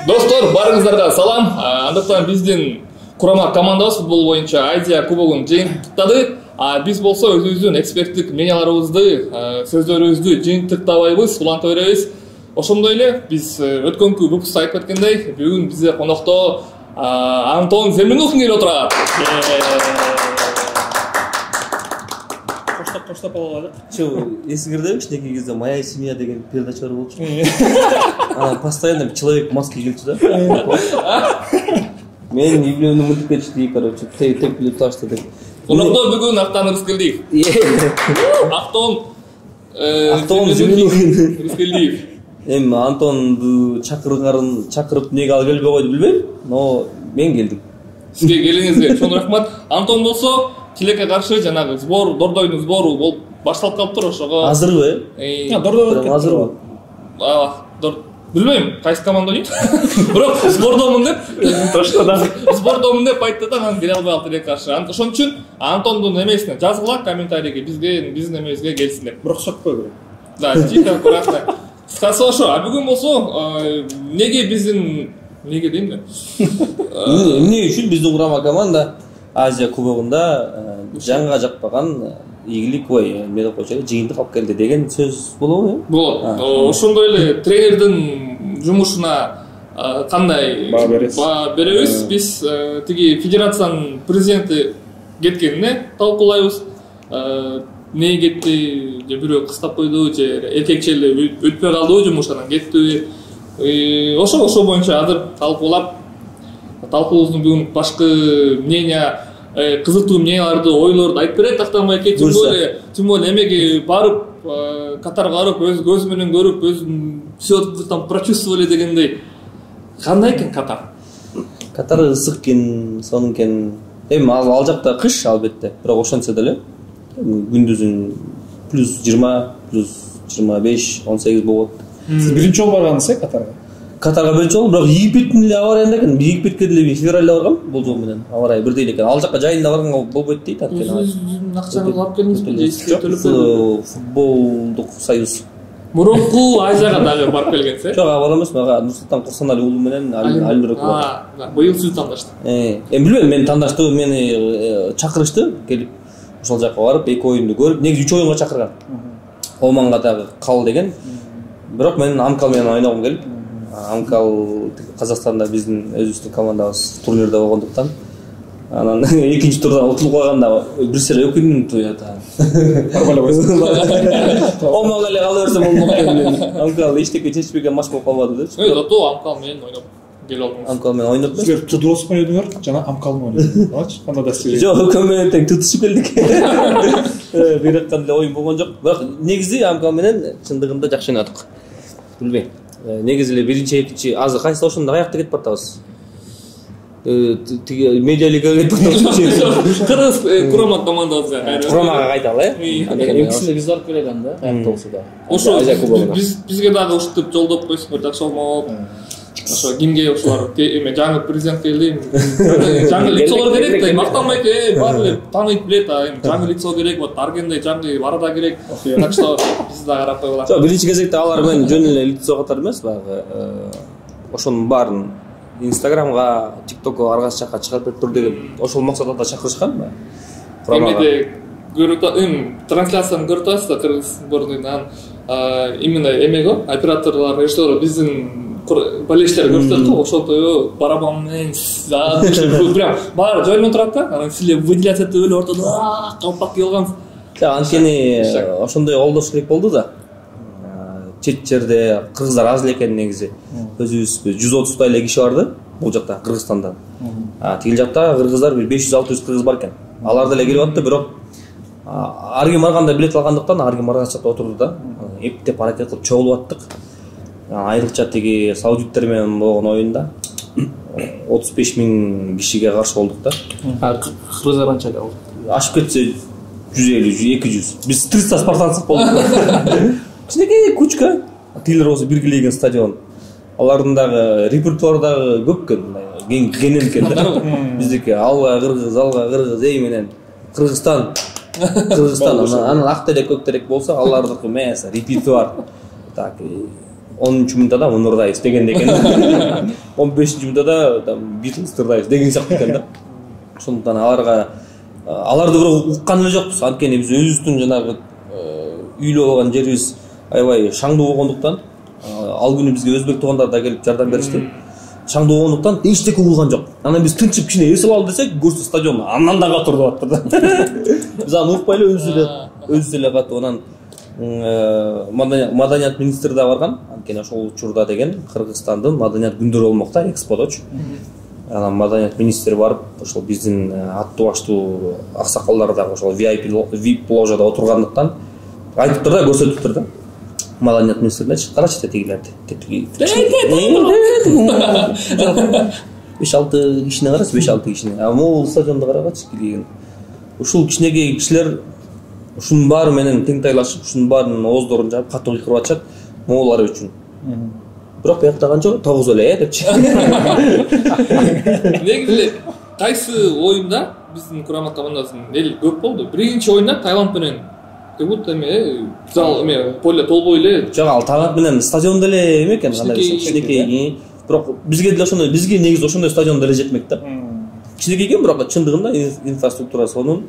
Достор, барыңыздарга салам. Андыктан биздин курама командабыз футбол боюнча Азия кубогун жыйынтыктады. Биз болсо өзүбүздүн эксперттик мненияларыбызды, сөздөрүбүздү жыйынтыктабайбыз, уланта беребиз. Ошондой эле биз өткөнкү выпускта айтып кеткендей, бүгүн бизде конокто Антон Землянухин келип отурат. Коштоп алып эсиңердеби кичинекей кезде «Моя семья» деген передачалар болчу. Анан постоянно человек в маске келчү да. Мен үйленүүнү мынтип кетишти, короче, тепкилеп ташты деп. Конокто бүгүн Актан Рыскелдиев. Актон Землянухин Рыскелдиев. Эми Антонду чакырып эмнеге алып келбей койду билбейм, но мен келдим. Сизге келиңизге чоң рахмат. Антон болсо тилекке каршы жанагы сбор, Дордойдун сбору болуп башталып калыптыр, ошого. Азырбы? Дордой азырбы? Билбейм, кайсы команда дейт. Бирок сбордомун деп, сбордомун деп айтты да, анан келе албай калды тилекке каршы. Ошон үчүн Антондун эмесине жазгыла комментарийге биздин эмебизге келсин деп. Бирок сокпойбу. Да, тихо, аккуратно. Кыскасы ошо. Бүгүн болсо неге дейм да? Эмне үчүн биздин курама команда Азия кубогунда жаңга жакпаган ийгилик эмне деп койчу, жыйынтык алып келди деген сөз болобу? Болот. Ошондой эле тренердин жумушуна кандай баа беребиз? Биз тиги федерациянын президенти кеткенине талкуулайбыз. Не кетти, же бирөө кыстап койду, же эркекче эле өтпөй калдыбы жумушунан кеттиби? Ошо боюнча азыр талкуубуздун бүгүн башкы мнения, кызыктуу мненияларды, ойлорду айтып берет Актанбай эке. Тим более эмеге барып, Катарга барып, көз менен көрүп, өзүн всё там прочувствовали дегендей. Кандай экен Катар? Катар ысык экен, сонун экен. Эми ал жакта кыш албетте, бирок ошентсе деле күндүзүн +20, +25, 18 болот. Сиз биринчи жолу баргансыз Катарга? Катарга биринчи жолу, бирок Египеттин эле аба ырайында экен. Египетке деле февралда баргам, бул жол менен. Аба ырайы бирдей экен. Ал жака жайында барганга болбойт дейт анткени. Өзүңүздүн акчаңызды алып келдиңизби же сизге төлөп? Футболдук союз. Мурунку Азияга дагы барып келгенсиз? Жок, ага эмес, мага Нурсултан Курсаналиев уулу менен Алимбек. Быйыл сиз тандашты. Эми билбейм, мени тандашты, мени чакырышты, келип ошол жака барып, 2 оюнду көрүп, негизи 3 оюнга чакырган. Оманга дагы кал деген. Бирок мен Амкал менен ойногум келип, Амкал Казакстанда биздин өзүбүздүн командабыз турнирде болгондуктан, анан экинчи турдан утулуп калганда бир сыйра өкүндүм туята. Оманга эле кала берсем болмок экен. Амкал эчтеке чечпеген матч болуп калбады депчи. Зато Амкал менен ойноп келип алдыңыз. Амкал менен ойноп. Силер Тудорос ойнодуңар, жана Амкал менен ойнодуңар. Кандай да сиз? Жок, Амкал менен тең тутушуп келдик. Бирөткөн эле оюн болгон жок. Бирок негизи Амкал менен чындыгында жакшы ойнодук. Билбейм. Негизи эле биринчи, экинчи азыр кайсы ошондо аякта кетип бартабыз. Тиги медиа лигага кетип бартабыз. Кыргыз курама командабызга кайра. Курамага кайталы, Экинчисинде биз барып келелем да, аякта болсо да. Ошо бизге дагы ушинтип жолдоп койсуңар, жакшы болмок. Ошо кимге ошолор эме жаңы президент келди. Жаңы лицолор керек да, мактанбай эке, баары эле тааныйт билет, эми жаңы лицо керек, вот аргенде жаңы арада керек. Так что биз да карап койгула. Жок, биринчи кезекте алар менен жөн эле лицо катары эмес, баягы ошонун баарын Инстаграмга, ТикТокко аргасы жакка чыгарып берип тур деген ошол максатта чакырышкан да. Эмеде көрүп трансляцияны көрүп атасыз да, Кыргыз сборныйынан именно эмего операторлор, режиссер биздин болельщиктер көрсөтөт го, ошол барабан менен прям баары жайына турат да, анан силер выделяться этип эле ортодо калпак кийилгансыз. Анткени ошондой колдош керек болду да. Чет жерде кыргыздар аз эле экен негизи. Өзүбүз 130 эле киши барды бул жакта Кыргызстанда. Тигил жакта кыргыздар 500-600 кыргыз бар экен. Алар деле келип атты, бирок ар ким барганда билет алгандыктан ар ким барган жакта отурду да. Эптеп аракет кылып чогулуп аттык. Айрыкча тиги саудиттер менен болгон оюнда 35.000 кишиге каршы болдук да. Кыргыздар канча калды? Ашып кетсе 150-200. Биз 300 спартанцев болдук. Кичинекей кучка. Тилер болсо биргилеген стадион. Алардын дагы репертуары дагы көп экен, кенен экен да. Биздики алга кыргыз, эй менен Кыргызстан. Анан ак терек, көк терек болсо алардыкы эмес, репертуар. Так, 10 минутада Нурдаев деген экен. 15 минутада Beatles Нурдаев деген сыяктуу экен да. Ошондуктан аларды бирок уккан эле жокпуз. Анткени биз өзүбүздүн жанагы үйлүү болгон жерибиз аябай шаңдуу болгондуктан ал күнү бизге өзбек туугандар да келип жардам беришти. Шаңдуу болгондуктан эчтеке угулган жок. Анан биз тынчып кичине эс алалы десек, көрсө стадион андан да катуу туруп атты да. Биз аны укпай эле өзүбүз эле катуу. Анан маданият министри да барган. Анткени ошол учурда деген Кыргызстандын маданият күндөрү болмокта, эксподочу. Анан маданият министри барып, ошол биздин аттуу баштуу аксакалдар дагы ошол VIP ложада отургандыктан айтыптыр да, көрсөтүптүр да. Маданият министринечи карачы тетигилерди. 5-6 кишини карачы, 5-6 кишини. А могул стадионду карагачы килген. Ушул кичинекей кишилер ушунун баары менен тең тайлашып, ушунун баарынын ооздорун жаап катуу кыйкырып атышат моголар үчүн. Бирок биякта канча 9 эле депчи. Негизи кайсы оюнда биздин Курама командасынын эл көп болду. Биринчи оюнда Таиланд менен как будто зал поле толбой эле. Жок, ал Таиланд менен стадиондо эле эме экен, кандай кичинекей. Бирок бизге деле ошондой, бизге негизи ошондой стадиондо эле жетмек да. Кичинекей экен, бирок чындыгында инфраструктурасы сонун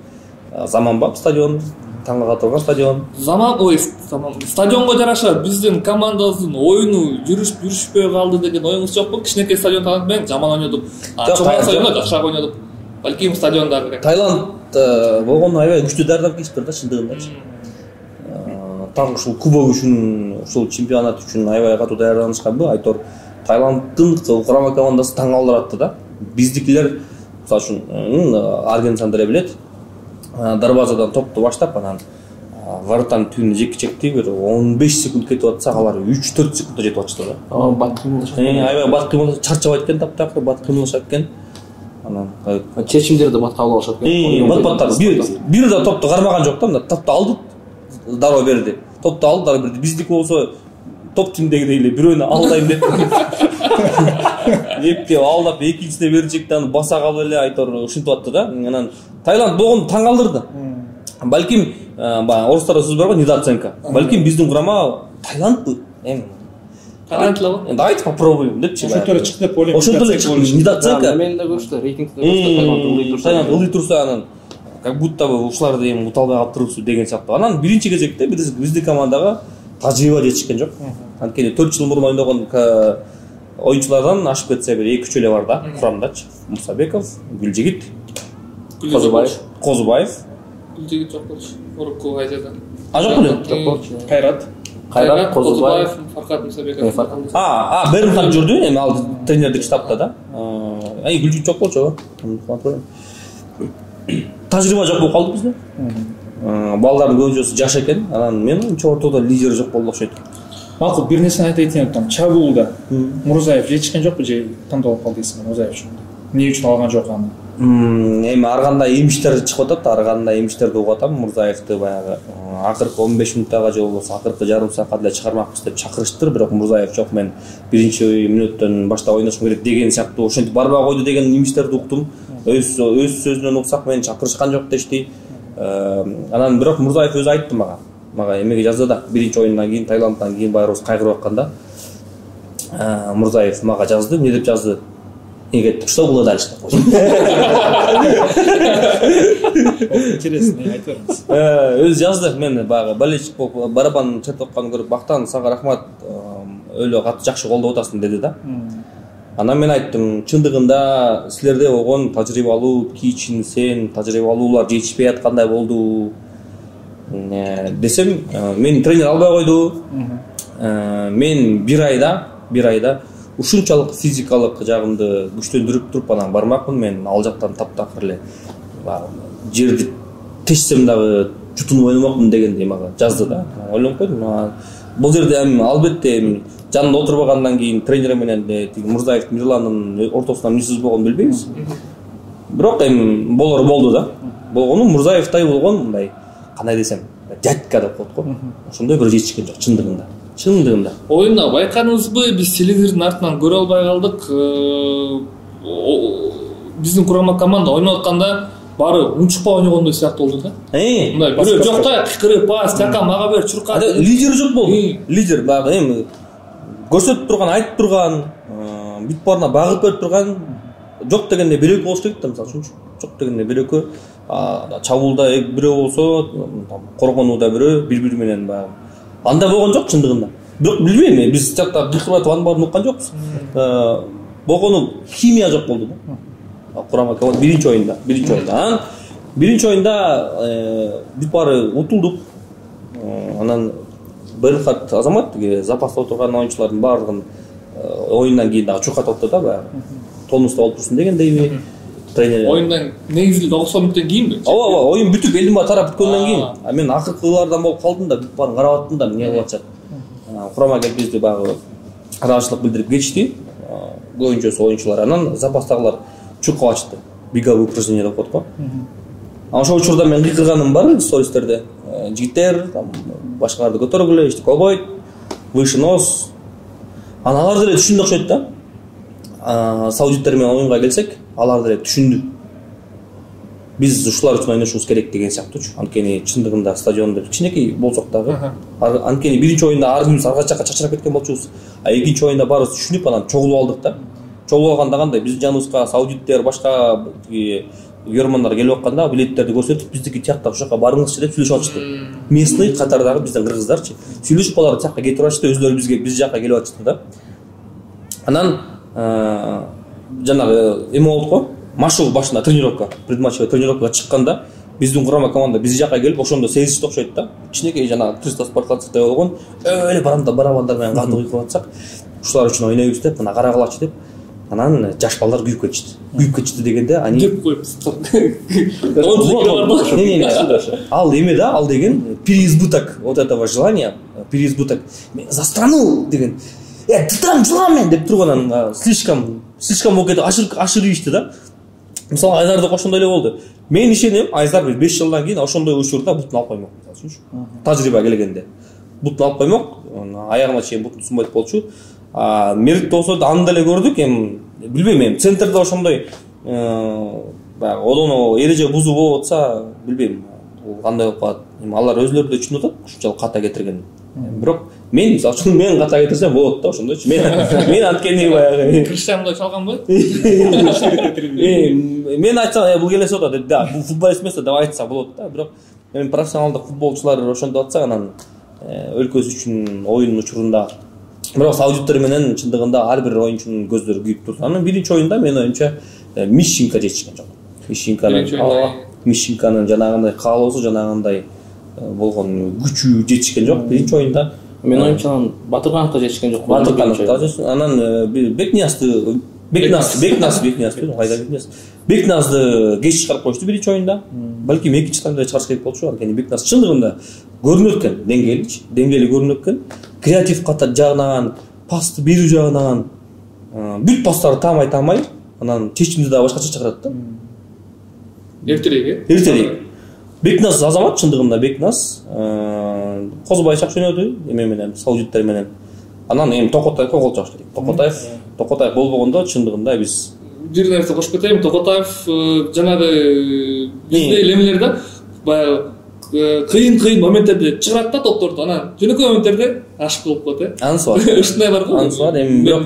заманбап стадион, таңга катылган стадион. Стадионго жараша биздин командабыздын оюну жүрүшпөй калды деген оюңуз жокпу? Кичинекей стадион Таиланд менен жаман ойнодук. Чоң стадиондо жакшыраак ойнодук. Балким стадиондагы. Таиланд болгону аябай күчтүү даярдап келишиптир да, чындыгындачы. Так ушул кубок үчүн, ушул чемпионат үчүн аябай катуу даярданышканбы? Айтор Таиланддын Курама командасы таң калтырып атты да. Биздикилер мисалы үчүн Аргентин деле билет. Дарбазадан топту баштап, анан вараттан түбүнө жекки чекти, бир 15 секунд кетип атса, алар 3-4 секундда жетип атышты да. Бат кыймылдашат. Аябай бат кыймылдашат, чарчабайт экен, таптакыр бат кыймылдашат экен. Анан чечимдерди бат кабыл алышат экен. Бат бир да топту кармаган жок да, топту алды, дароо берди. Топту алды, дароо берди. Биздики болсо топ тимдегидей эле бирөөнү алдайм деп. Эпке алдап экинчисине берчекти, аны баса калып эле Айтор ушинтип атты да. Анан Таиланд болгону таң калтырды. Балким орустарда сөз бар го, недооценка. Балким биздин Курама Таиландбы? Таиланд Енді айтып попробуем депчи. Ошентип чыкты деп ойлойм. Ошентип чыкты. Недооценка. Мен да көрүштү, рейтингде көрүштү. Таиланд ылый турса, анан как будто бы ушуларды эми ута албай калыптырбыз деген сыяктуу. Анан биринчи кезекте биздин командага тажрыйба жетишкен жок. Анткени 4 жыл мурун ойногон оюнчулардан ашып кетсе бир 2-3 эле бар да курамдачы. Мусабеков, Гүлжигит, Козубаев. Гүлжигит жок болчу. Орукку Азияда. Жок беле? Жок болчу. Кайрат, Козубаев, Фаркат Мусабеков. Беримхан жүрдү, эми ал тренердик штабта да. Гүлжигит жок болчу. Тажрыйба жок болуп калды бизде. Балдардын көбүнчөсү жаш экен. Анан мен оюнчу ортодо лидер жок болду окшойт. Макул, бир нерсени айта кетейин, там чабуулда Мурзаев жетишкен жокпу же тандалып калды дейсиңби Мурзаев үчүн? Эмне үчүн алган жок аны? Эми ар кандай эмиштер чыгып атат, ар кандай эмиштерди угуп атам. Мурзаевди баягы акыркы 15 минуттага же болбосо акыркы жарым саатка деле чыгармакпыз деп чакырыштыр, бирок Мурзаев жок, мен биринчи мүнөттөн баштап ойношум керек деген сыяктуу ошентип барбай койду деген эмиштерди уктум. Өз сөзүнөн уксак менен чакырышкан жок дешти. Анан бирок Мурзаев өзү айтты мага эмеге жазды да, биринчи оюндан кийин Таиланддан кийин баарыбыз кайгырып атканда Мурзаев мага жазды, эмне деп жазды? Что было дальше? Интересно, айтып бериңиз. Өзү жазды, мен баягы болельщик болуп барабан чертип атканын көрүп, Бактан сага рахмат, өлө катуу жакшы колдоп атасың деди да. Анан мен айттым, чындыгында силерде болгон тажрыйбалуу кийчинсен, тажрыйбалуулар жетишпей аткандай болду десем, мен тренер албай койду. Мен бир айда ушунчалык физикалык жагымды күчтөндүрүп туруп анан бармакмын. Мен ал жактан таптакыр эле жерди тешсем дагы жутунуп ойномокмун дегендей мага жазды да. Ойлонуп койдум, бул жерде эми албетте жанында отурбагандан кийин тренер менен тиги Мурзаев Мирландын ортосунда эмне сөз болгонун билбейбиз. Бирок эми болор болду да. Болгону Мурзаевтай болгон мындай, кандай десем, дядька деп коет го. Ошондой бир жетишкен жок чындыгында. Оюнда байкадыңызбы, биз телевизордун артынан көрө албай калдык. Биздин Курама команда ойноп атканда баары унчукпай ойногондой сыяктуу болду да. Мындай бирөө жокта кырып, пас, така, мага бер, чурка. Лидер жок болду. Лидер баягы эми көрсөтүп турган, айтып турган, бүт барына багып берип турган жок дегенде бир экөө болуш керек да, мисалы үчүн. Жок дегенде бир экөө, чабуулда бирөө болсо, коргонууда бирөө, бири-бири менен баягы. Анда болгон жок чындыгында. Бирок билбейм, биз жакта Кыркыбаевдин баарын уккан жокпуз. Болгону химия жок болду да. Курама команда биринчи оюнда. Анан биринчи оюнда бүт баары утулдук. Анан Берхат Азамат запаста отурган оюнчулардын баардыгын оюндан кийин дагы чуркатып да баягы. Тонуста болуп турсун дегендейби. Тренер. Оюндан негизи 90 мүнөттөн кийинби? Ооба, оюн бүтүп элдин баары тарап бүткөндөн кийин. Мен акыркылардан болуп калдым да, бүт баарын карап аттым да, эмне кылып атышат. Курама келип бизди баягы ыраазычылык билдирип кетишти. Оюнчулар анан запастагылар чуркап ачты. Беговые упражнения деп коет го. Ошол учурда мен кыйкырганым бар стористерде. Жигиттер, башкаларды көтөргүлө, ишти кобойт, выше нос. Алар деле түшүндү окшойт да. Саудиттер менен оюнга келсек, алар деле түшүндү. Биз ушулар үчүн ойношубуз керек деген сыяктуучу. Анткени чындыгында стадиондо кичинекей болсок дагы, анткени биринчи оюнда ар бирибиз арга жакка чачырап кеткен болчубуз. Экинчи оюнда баарыбыз түшүнүп анан чогулуп алдык да. Чогулуп алганда кандай биздин жаныбызга саудиттер, башка германдар келип атканда билеттерди көрсөтүп, биздики тияктагы ушакка барыңызчы деп сүйлөшүп атышты. Местный катардагы биздин кыргыздарчы сүйлөшүп алар тияка кетип атышты, өзлөрү биз жакка келип атышты да. Анан жанагы эме болуп го, машыгуу башында тренировка, предматчевый тренировкага чыкканда биздин курама команда биз жакка келип ошондо сезишти окшойт да. Кичинекей жанагы 300 спартанцтай болгон, эле барабандар менен катуу кыйкырып атсак, ушулар үчүн ойнойбуз деп, мына карагылачы деп. Анан жаш балдар күйүп кетишти. Күйүп кетишти дегенде ани деп коюпсуз. Ал эме да, ал деген переизбыток вот этого желания, переизбыток за страну деген. Ты там желамен деп турганан слишком болуп кетип ашырышты да. Мисалы Айзарды ошондой эле болду. Мен ишенем, Айзар 5 жылдан кийин ошондой учурда бутун алып коймок, мисалы үчүн. Тажрыйба келгенде. Бутун алып коймок, аягына чейин бутун сунбайт болчу. Мерит болсо да аны деле көрдүк, билбейм, мен центрде ошондой баягы одоно эреже бузуу болуп атса, билбейм, кандай болуп калат. Алар өзлөрү да түшүнүп атат, ушунчалык ката кетирген. Бирок мен мисалы үчүн мен ката кетирсем болот да, ошондойчу. Мен анткени баягы Криштианодай чалганбы? Мен айтсам, бул келесе да, да, бул футболист эмес деп айтса болот да, бирок мен профессионалдык футболчулар ошондой атса, анан өлкөсү үчүн оюн учурунда бирок саудиттер менен чындыгында ар бир оюнчунун көздөрү күйүп турду. Анан биринчи оюнда мен оюмча Мишинка жетишкен жок. Мишинканын жанагындай каалоосу, жанагындай болгон күчү жетишкен жок. Биринчи оюнда мен оюмча Батыргановго жетишкен жок. Анан Бекназды кеч чыгарып коюшту биринчи оюнда. Балким экинчи таймда чыгарыш керек болчу, анткени Бекназ чындыгында көрүнөт экен, деңгээли көрүнөт экен. Креатив ката жагынан, пасты берүү жагынан бүт пастарды таамай, анан чечимди да башкача чыгарат да. Эртерээк. Бекназ Азамат чындыгында Бекназ Козубай чакшы ойноду, эме менен, саудиттер менен. Анан эми Токотаев гол чакшы керек. Токотаев болбогондо чындыгында биз бир нерсе кошуп кетейин. Токотаев жанагы бизде элемелер да, баягы кыйын моменттерде чыгарат да топторду, анан жөнөкөй моменттерде ашык болуп коет. Анысы бар. Ушундай бар го. Анысы бар. Эми бирок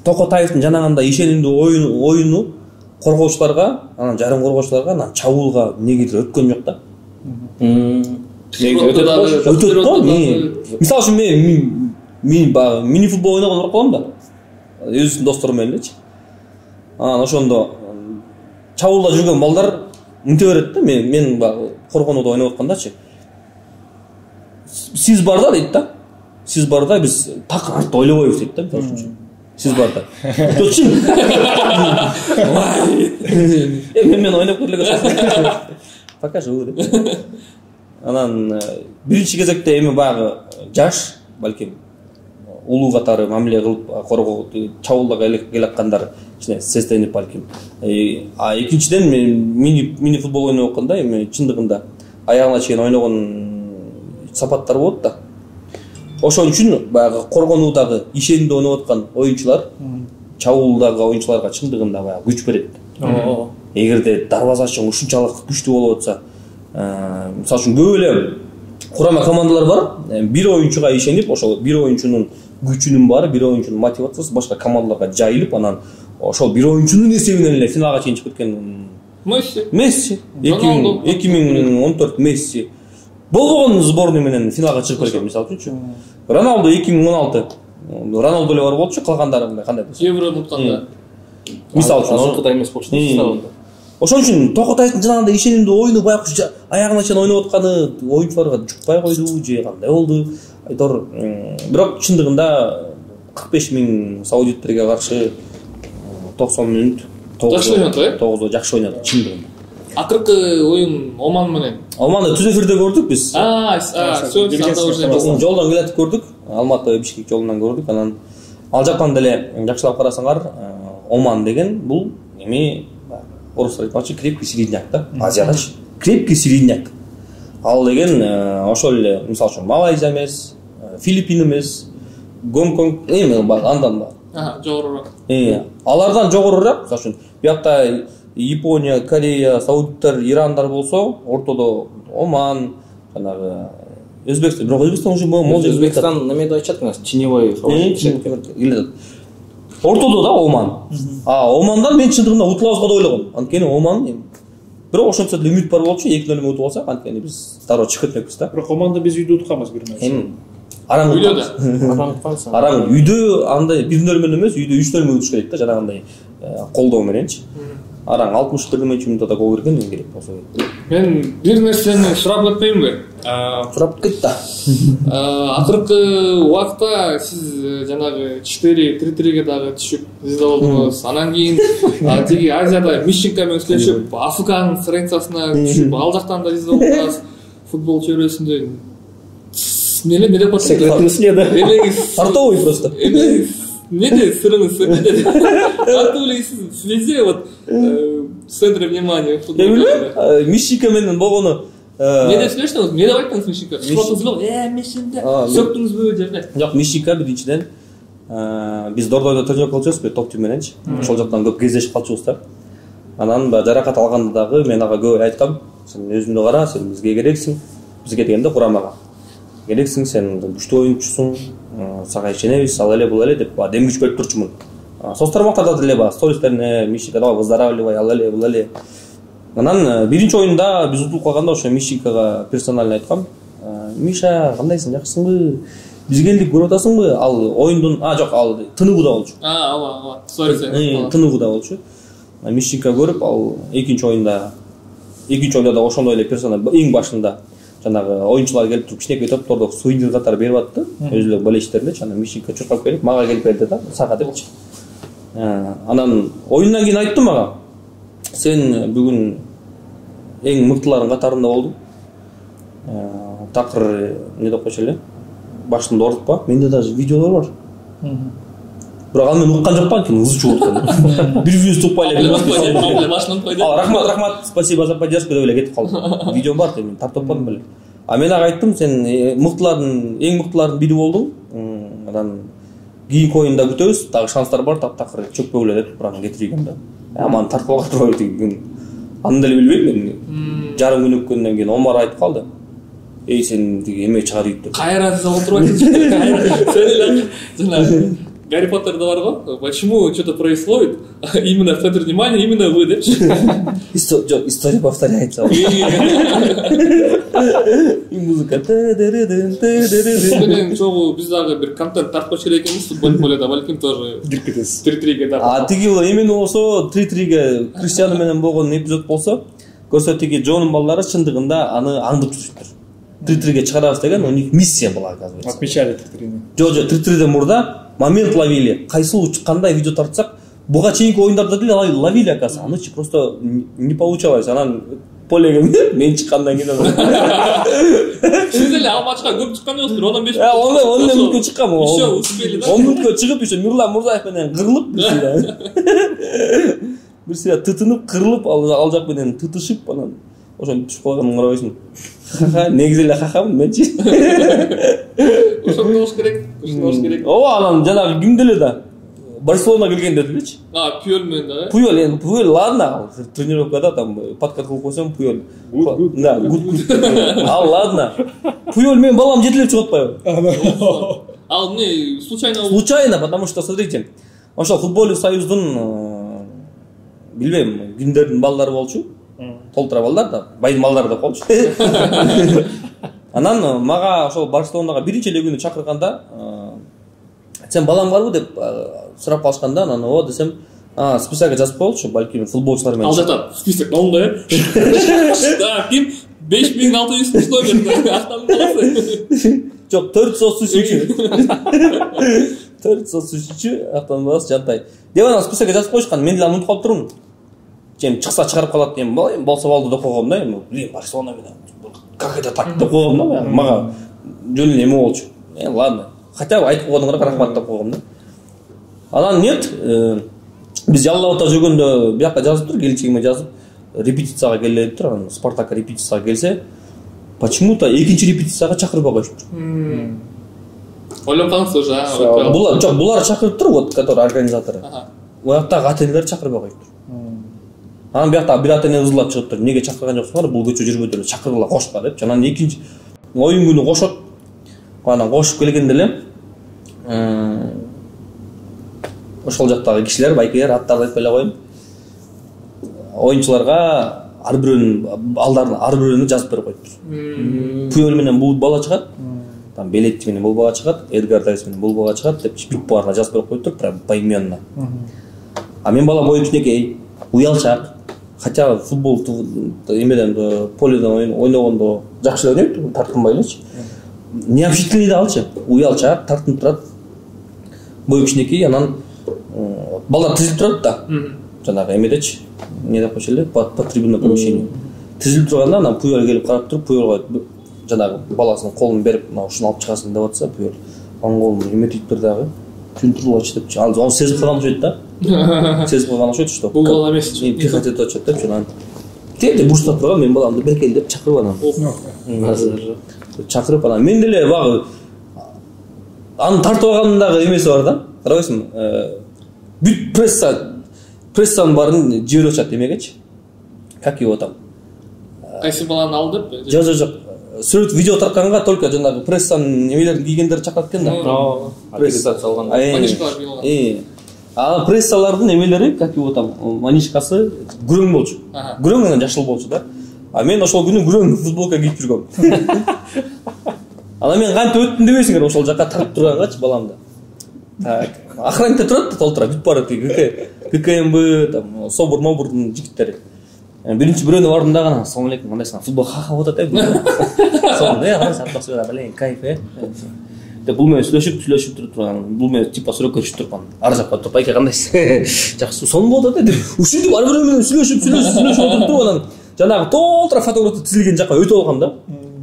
Токотаевдин жанагындай ишенимдүү оюну коргоочуларга, анан жарым коргоочуларга, анан чабуулга негидир өткөн жок да. Өтөт го. Мисалы үчүн мен баягы мини футбол ойногон барып калам да. Өзүнүн достору менен элечи. Анан ошондо чабуулда жүргөн балдар мынте берет да, мен баягы коргонууда ойноп аткандачы. Сиз бар да дейт да. Сиз бар да, биз так артта ойлобойбуз дейт да, мисалы үчүн. Сиз бар да. Чын. Мен ойноп көргөм. Покажу деп. Анан биринчи кезекте эми баягы жаш, балким улуу катары мамиле кылып коргоо чабуулга келаткандар кичине сестенип балким. Экинчиден мини футбол ойноп атканда эми чындыгында аягына чейин ойногон сапаттар болот да. Ошон үчүн баягы коргонуудагы ишенимдүү ойноп аткан оюнчулар чабуулдагы оюнчуларга чындыгында баягы күч берет. Эгерде дарбазачың ушунчалык күчтүү болуп атса, мисалы үчүн көп эле курама командалар бар. Бир оюнчуга ишенип, ошол бир оюнчунун күчүнүн баары бир оюнчунун мотивациясы башка командаларга жайылып, анан ошол бир оюнчунун эсебинен эле финалга чейин чыгып кеткен. Месси 2014 Месси болгон сборный менен финалга чыгып кеткен, мисалы үчүнчү. Роналдо 2016 Роналдо эле бар болчу, калгандары мындай кандай болсо. Евро утканда. Мисалы үчүн Кытай эмес болчу финалда. Ошон үчүн Токотайдын жанагындай ишенимдүү оюну байкуш аягына чейин ойноп атканы оюнчуларга жукпай койду же кандай болду? Айтор. Бирок чындыгында 45 миң саудиттерге каршы 90 мүнөт 9 жакшы ойнады чындыгында. Акыркы оюн Оман менен. Оманды түз эфирде көрдүк биз. Жолдон келатып көрдүк. Алматы Бишкек жолунан көрдүк. Анан ал жактан деле жакшылап карасаңар, Оман деген бул эми орустар айтмакчы крепкий середняк да, Азиядачы. Крепкий середняк. Ал деген ошол эле, мисалы үчүн Малайзия эмес, Филиппин эмес, Гонконг эми андан бар. Жогорураак. Алардан жогорураак, мисалы үчүн биякта Япония, Корея, Саудиттер, Ирандар болсо, ортодо Оман, жанагы Өзбекстан, бирок Өзбекстан уже мол Өзбекстан немеде айтышат, теневой келет. Ортодо да Оман. Омандан мен чындыгында утулабызга да ойлогом. Анткени Оман бирок ошончо деле үмүт бар болчу, 2-0 менен утуп алсак, анткени биз дароо чыгып кетмекпиз да. Бирок Оманды биз үйдө утканбыз бир нерсе. Араң уткансың. Араң үйдө андай 1-0 менен эмес, үйдө 3-0 менен утуш керек да, жанагындай колдоо мененчи. Араң 61 минутта гол берген керек болсо. Мен бир нерсени сурап кетпеймби? Сурап кет да. Акыркы убакта сиз жанагы 4-3-3ге дагы түшүп изде болдуңуз. Анан кийин тиги Азияда Мищенко менен сүйлөшүп, АФКнын страницасына түшүп, ал жактан да изде болдуңуз. Футбол чөйрөсүндө неде деп атат? Секретный да. Фартовый просто. Неде сырыңыз неде? Кантип элейсиз? Везде вот в центре внимания футболда. Мищенко менен болгону неде сүйлөштүңүз? Не деп айттыңыз Мищенко? Шутуңузбу? Мищенко. Сөктүңүзбү жерде? Жок, Мищенко биринчиден биз Дордойдо тренировка кылчубузбу, топ тим мененчи. Ошол жактан көп кездешип калчубуз да. Анан жаракат алганда дагы мен ага көп айткам, сен өзүңдү кара, сен бизге керексиң. Бизге дегенде курамага. Керексиң, сен күчтүү оюнчусуң, сага ишенебиз, ал эле бул эле деп дем күч берип турчумун. Соц тармактарда деле бар, стористерине Мищенко давай выздоравливай, ал эле бул эле. Анан биринчи оюнда биз утулуп калганда ошо Мищенкого персонально айткам. Миша, кандайсың, жакшысыңбы? Биз келдик, көрүп атасыңбы? Ал оюндун, жок, ал тыныгууда болчу. Ооба, стористе. Тыныгууда болчу. Мищенко көрүп, ал экинчи оюнда да ошондой эле персонально эң башында жанагы оюнчулар келип туруп кичинекей топтордо сувенир катары берип атты. Өзүлөр болельщиктерине, анан Мищенко чуркап келип мага келип берди да, сага депчи. Анан оюндан кийин айттым ага, сен бүгүн эң мыктылардын катарында болдуң. Такыр не деп койчу эле, башыңды оорутпа. Менде даже видеолор бар. Бирок ал мен уккан жокпун, анткени ызы чыгып аткан. Бири-бирибизди укпай эле. Рахмат, спасибо за поддержку деп эле кетип калдым. Видеом бар, мен тартып калдым беле. Мен ага айттым, сен эң мыктылардын бири болдуң. Анан кийинки оюнда күтөбүз, дагы шанстар бар, такыр чөкпөгүлө деп бураны кетирген да. Маны тартып алган тиги күн. Аны деле билбейм мен. Жарым күн өткөндөн кийин Омар айтып калды. Эй, сен тиги эме чыгар үйт деп. Кайра сиз отурбайсыз. Сен эле жана Гарри Поттерда бар го, почему что-то происходит, именно в центре внимания, именно вы, да? История повторяется. И музыка. Менен чогуу биз дагы бир контент тартпаш керек эмес, футбол поледа балким тоже 3-3ге да. Тиги эмне болсо 3-3ге Криштиану менен болгон эпизод болсо, көрсө тиги Джонун балдары чындыгында аны аңдып жүрүптүр. 3-3ге чыгарабыз деген, у них миссия была, оказывается. Отмечали 3-3. Жок, 3-3ден мурда момент ловили. Кайсыл кандай видео тартсак, буга чейинки оюндарда деле ловили, оказывается. Аны просто не получалось. Анан полеге мен чыккандан кийин сиз деле ал матчка көп чыккан эмеспир, 15 мүнөт. Ондан мүмкүн чыккам. Еще успели, да? 10 мүнөткө чыгып, еще Нурлан Мурзаев менен кырылып, бир сыя тытынып, кырылып, ал жак менен тытышып, анан ошон түшүп калганын карабайсың. Негизи эле хахам менчи. Ошондой болуш керек. Ооба, анан жанагы ким деле да Барселона келгенде делечи. Пюэл менен да. Пюэл, ладно, тренировкада там подкат кылып койсом Пюэл. Да, гуд. Ладно. Пюэл мен балам жетелеп чыгып атпайбы? Ал эмне случайно, потому что смотрите, ошол футболдук союздун билбейм, күндөрдүн балдары болчу. Толтура балдар да, байдын балдары да болчу. Анан мага ошол Барселонага биринчи эле күнү чакырганда, сен балаң барбы деп сурап калышканда, анан о десем, списокко жазып коелучу, балким футболчулар менен. Ал жатат список номго, Так, ким 5600 номер актанын баласы. Жок, 433 актанын баласы Жантай. Деп анан списокко жазып коюшкан, мен деле унутуп калып турмун. Чыкса чыгарып калат дейм, болсо болду деп койгом да, эми Барселона менен как это так деп койгом да, мага жөн эле эме болчу. Ладно, хотя бы айтып койгонуңарга рахмат деп койгом да. Анан нет, биз Яллабадта жүргөндө бияка жазып тур, келчегиме жазып, репетицияга келе деп тур, анан Спартак репетицияга келсе, почему-то экинчи репетицияга чакырбай коюшту. Ойлоп калыңыз уже. Булар чакырып тур, вот который организатору. Ояктагы ата-энелер чакырбай коюптур. Анан биякта бир ата-эне ызылдап чыгыптыр. Неге чакырган жоксуңар? Бул көчө жүрбөйдүр, чакыргыла кошко депчи. Анан экинчи оюн күнү кошот. Анан кошуп келгенде эле ошол жактагы кишилер, байкелер, аттарды айтпай эле коеюн. Оюнчуларга ар бирөөнүн балдарын ар бирөөнү жазып берип коюптур. Пуел менен бул бала чыгат. Там Белетти менен бул бала чыгат, Эдгар Давис менен бул бала чыгат деп бүт баарына жазып берип коюптур, прям поименно. А мен балам оюн кичинекей, уялчак. Хотя футбол эмеден поледен ойногондо жакшы эле ойнойт, тартынбай элечи. Необщительный да алчы, уялчак, тартынып турат. Бою кичинекей, анан балдар тизилип турат да. Жанагы эмедечи, эмне деп койчу эле, по трибунном помещению. Тизилип турганда анан Пуел келип карап туруп, Пуелго жанагы баласынын колун берип, мына ушуну алып чыгасың деп атса, Пуел анын колун эметиптир дагы. Түнтүрүлөчү депчи. Ал сезип калган окшойт да. Сезип калган окшойт, что бул бала эмес. Пихать этип атышат депчи анан. Тегде бурштап турган мен баламды беркел деп чакырып анан. Чакырып анан мен деле багы аны тартып алгандагы эмеси бар да. Карабайсыңбы? Бүт прессанын баарын жиберип атышат эмегечи. Как его там? Кайсы баланы ал деп? Жок. Сүрөт видео тартканга только жанагы прессанын эмелерин кийгендерди чакырат экен да. Аккредитация алган. Манишкалар кийген. А прессалардын эмелери, как его там, манишкасы күрөң болчу. Күрөң менен жашыл болчу да. А мен ошол күнү күрөң футболка кийип жүргөм. Анан мен кантип өттүм дебейсиңер ошол жака тартып тургангачы баламды. Так, охранниктер турат да толтура, бүт баары ККМБ, там Собур-Мобурдун жигиттери. Биринчи бирөөнө бардым дагы, ассалам алейкум, мындайсың, футбол ха-ха болуп атат деп. Сонун, атмосфера белең, кайф, деп бул менен сүйлөшүп туруп, бул менен типа сүрөккө түшүп туруп, ар жакка туруп, айка кандайсың? Жакшы, сонун болуп атат деп. Ушинтип ар бирөө менен сүйлөшүп отуруп, анан жанагы толтура фотографты тизилген жакка өтүп алгам да.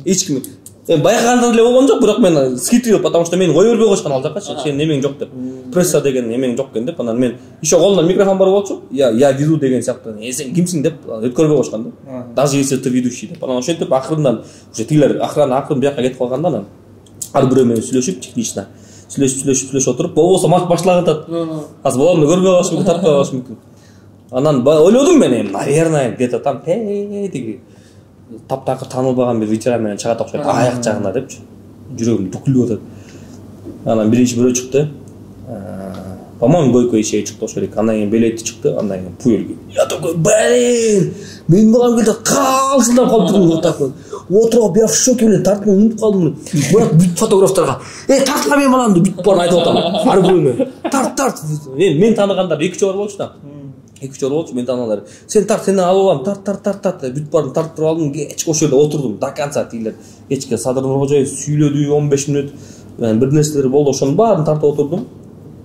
Эч ким байкаганда деле болгон жок, бирок мен схитрил, потому что мени кое бербей коюшкан ал жаккачы, сенин эмең жок деп. Пресса деген эмең жок экен деп, анан мен еще колумда микрофон бар болчу. Я веду деген сыяктуу. Сен кимсиң деп өткөрбөй коюшкан да. Даже если ты ведущий деп. Анан ошентип акырындан уже тигилер охрана акырын бияка кетип калганда анан ар бирөө менен сүйлөшүп, технично сүйлөшүп отуруп, болбосо матч башталып атат. Азыр баламды көрбөй калышы мүмкүн, тартпай калышы мүмкүн. Анан ойлодум мен, наверное, где-то там тиги таптакыр таанылбаган бир ветеран менен чыгат окшойт, аяк жагына депчи. Жүрөгүм түкүлүп атат. Анан биринчи бирөө чыкты. По-моему, Гойко еще чыкты ошол. Анан кийин Белетти чыкты, андан кийин Пуел. Я такой, блин, мен балам келди, калсындап калдым вот так вот. Отуруп, я в шоке эле, тартып унутуп калдым. Бирок бүт фотографтарга, тартла мен баламды бүт баарын айтып атам. Ар бирөөмө. Тарт. Мен тааныгандар 2 жолу болчу да. 2 жолу болчу, мен тааныгандар. Сен тарт, сени алып алам, тарт. Бүт баарын тартып алдым, кечке ошол жерде отурдум до конца тигилер. Кечке Садыр Нуркожоев сүйлөдү 15 мүнөт. Бир нерселер болду, ошонун баарын тартып отурдум.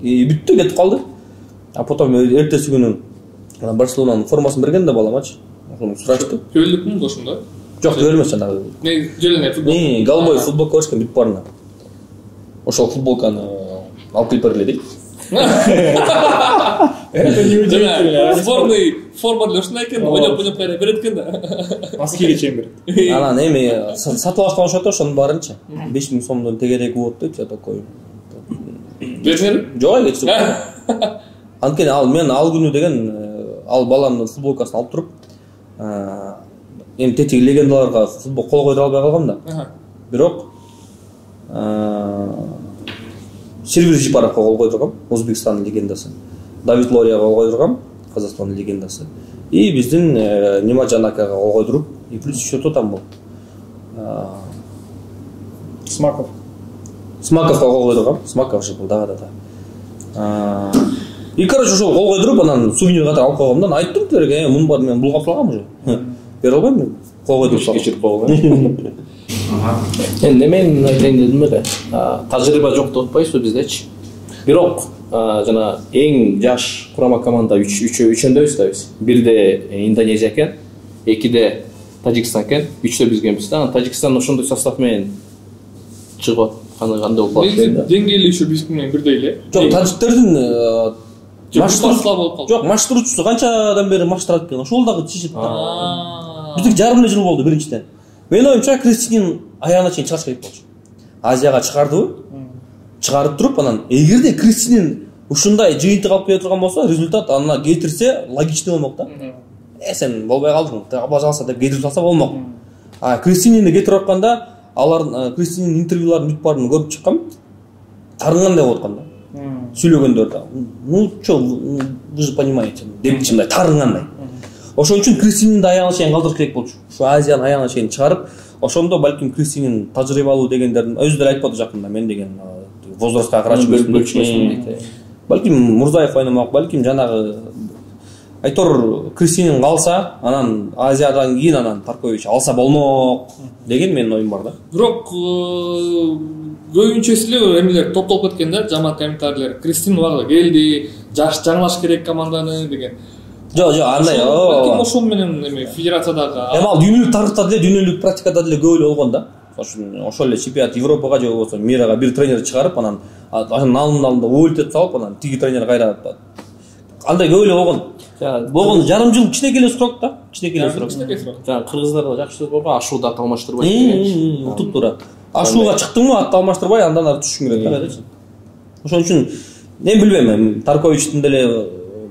Бүттү кетип калды. А потом эртеси күнү Барселонанын формасын берген да баламачы. Ошону сурашты. Төлөдүкмү ошондо? Жок, төлөмөс жанагы. Не, жөлөне футбол. Голбой футболка беришкен бүт баарына. Ошол футболканы алып келип бергиле дейт. Это неудивительно. Сборный форма ошондой экен, ойноп кайра берет экен да. Маскиге чейин берет. Анан эми сатып алышкан ошото ошонун баарынчы. 5000 сомдон тегерек болот деп я такой. Бердиңерби? Жок, эч жок. Анткени мен ал күнү деген ал баламдын футболкасын алып туруп, эми тетиги легендаларга футбол кол койдура албай калгам да. Бирок Сервер Жипаровқа қол қойдырғам, Өзбекстанның легендасы. Давид Лорияға қол қойдырғам, Қазақстанның легендасы. И біздің Немаджан Акаға қол қойдырып, и плюс еще кто там был? Смаковқа қол қойдырғам, Смаков же был, да. И короче ошол кол койдуруп анан сувенир катары алып койгомдон айттым тилерге, мунун баарын мен булгап салгам уже. Бере албайм мен. Кол койдуруп кечирип койгом. Энди мен айтайын дедим эле. Тажрыйба жок деп атпайбызбы биздечи. Бирок жана эң жаш курама команда үчөндөбүз да биз. Бирде Индонезия экен, экиде Тажикстан экен, үчтө биз экенбиз да. Тажикстан ошондой состав менен чыгып кандай болуп калат. Деңгээли еще биз менен бирдей эле. Жок, тажиктердин Жок, маштыруучусу канчадан бери маштырат экен. Ошол дагы чечип да. Биздики жарым эле жыл болду биринчиден. Менин оюмча Кристинин аягына чейин чыгарыш керек болчу. Азияга чыгардыбы? Чыгарып туруп анан эгерде Кристинин ушундай жыйынтык алып келе турган болсо, результат аны кетирсе логичный болмок да. Сен болбой калдың, бажа алса деп кетирип салса болмок. Кристинини кетирип атканда, алар Кристинин интервьюларын бүт баарын көрүп чыккам. Тарынгандай болуп аткан да. Сүйлөгөндөр да. Ну чё, вы же понимаете, деп чындай тарынгандай. Ошон үчүн Кристинин аягына чейин калтырыш керек болчу. Ушу Азиянын аягына чейин чыгарып, ошондо балким Кристинин тажрыйбалуу дегендердин өздөрү айтпады жакында, мен деген возрастка карачы бөлүшмөсүн дейт. Балким Мурзаев ойномок, балким жанагы Айтор Кристинин калса, анан Азиядан кийин анан Таркович алса болмок деген менин оюм бар да. Бирок көбүнчөсү эле эмелер топтолуп кеткен да, жаман комментарийлер. Кристин убагында келди, жаңылаш керек команданы деген. Жок, андай. Балким ошол менен эме федерациядагы. Ал дүйнөлүк тарыхта деле, дүйнөлүк практикада деле көп эле болгон да. Ошол эле чемпионат Европага же болбосо мирага бир тренер чыгарып, анан алдында өлтөп салып, анан тиги тренер кайра андай көп эле болгон. Болгон жарым жыл кичинекей эле срок да. Кичинекей эле срок. Жана кыргыздарда жакшы сөз бар, ашууда ат алмаштырбай деген. Туура. Ашууга чыктыңбы, ат алмаштырбай, андан ары түшүшүң керек да. Ошон үчүн мен билбейм, Тарковичтин деле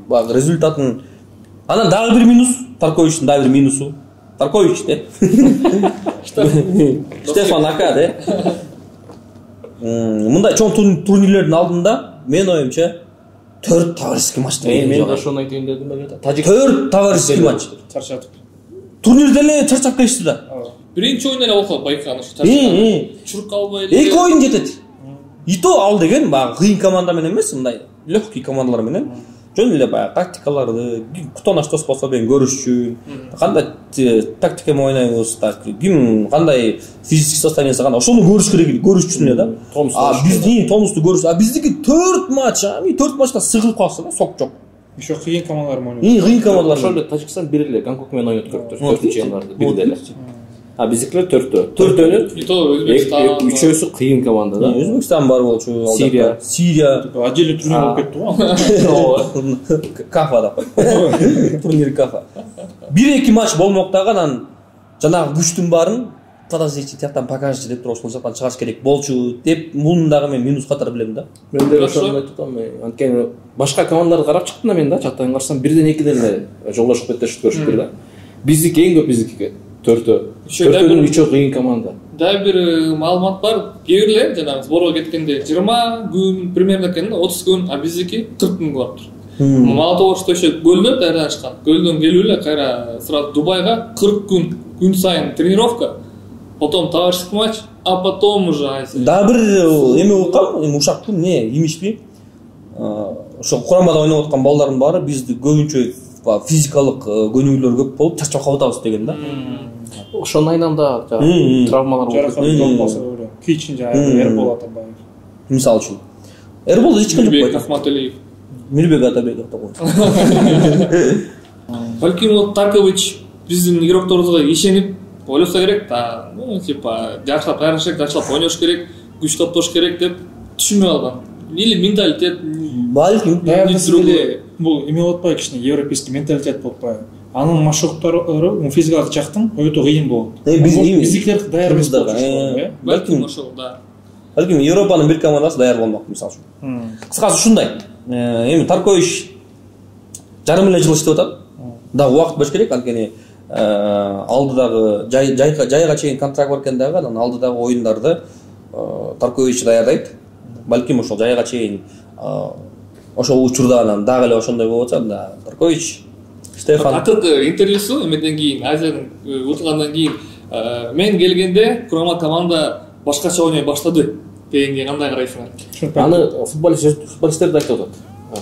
баягы результатын. Анан дагы бир минус, Тарковичтин дагы бир минусу. Таркович де. Штефан Ака де. Мындай чоң турнирлердин алдында мен оюмча 4 товарищеский матч деген. Мен да ошону айтайын дедим эле. 4 товарищеский матч. Чарчатып. Турнирде эле чарчап келишти да. Биринчи ойун эле окуп байкаган ушу чарчап. Чурк калбай эле. Эки ойун жетет. И то ал деген баягы кыйын команда менен эмес, мындай легкий командалар менен. Жөн эле баягы тактикаларды, кто что способен көрүш үчүн, кандай тактика менен ойнойбуз, ким кандай физический состояниясы кандай, ошону көрүш керек, көрүш үчүн эле да. Биздин тонусту көрүш, биздики 4 матч, 4 матчта сыгылып калса да, сок жок. Еще кыйын командалар менен ойнойт. Кыйын командалар. Ошол эле Тажикстан бир эле Гонконг менен ойнойт көптөр, 4-январда бирде эле. Биздикилер 4-төнөт. И то Өзбекстан. Үчөөсү кыйын команда да. Өзбекстан бар болчу, Сирия. Отдельный турнир болуп кетти го. Кафа да. Турнир Кафа. 1-2 матч болмок дагы, анан жанагы күчтүн баарын подождите, тияктан покажите деп туруп ошол жактан чыгаш керек болчу деп, муну дагы мен минус катары билем да. Мен деле ошону айтып атам. Анткени башка командаларды карап чыктым да мен да, чаттан карасам бирден экиден эле жолдошуп кетишип көрүшүптүр да. Биздики эң көп биздики 4-төнүн 3-өө кыйын команда. Дагы бир маалымат бар. Кээ бирлер жанагы сборго кеткенде 20 күн примерно экен, 30 күн, а биздики 40 күн болуптур. Мага тоошто ошо көлдөн даярданышкан. Көлдөн келип эле кайра сразу Дубайга 40 күн сайын тренировка, потом товарищеский матч, а потом уже дагы бир эме уккам, эми ушакпын, имишпи. Ошо курамада ойноп аткан балдардын баары бизди көбүнчө физикалык көнүгүүлөр көп болуп чарчап калабыз деген да. Ошонун айнанда травмалар болуп кийчин Эрбол Атабаев. Мисалы үчүн. Эрбол эч ким жок. Ахматалиев. Мирбек Атабеков да койду. Балким Таркович биздин игрокторубузга ишенип ойлосо керек да, типа жакшылап даярдаш керек, жакшылап ойнош керек, күч топтош керек деп түшүнбөй калган. Или менталитет. Балким бул эме болуп атпайбы, кичине европейский менталитет болуп атпайбы. Анын машыктары физикалык жактан өтө кыйын болот. Биздикилер даяр эмес болчу. Балким ошол да. Балким Европанын бир командасы даяр болмок, мисалы үчүн. Кыскасы ушундай. Эми Таркович жарым эле жыл иштеп атат. Дагы убакыт бериш керек, анткени алдыдагы жайга чейин контракт бар экен дагы, анан алдыдагы оюндарды Таркович даярдайт. балким ошол жайга чейин ошол учурда анан дагы эле ошондой болуп атса анда Таркович, Штефан. Акыркы интервьюсу эмеден кийин, Азиядан утулгандан кийин мен келгенде курама команда башкача ойной баштады дегенге кандай карайсыңар? Аны футболисттер да айтып атат.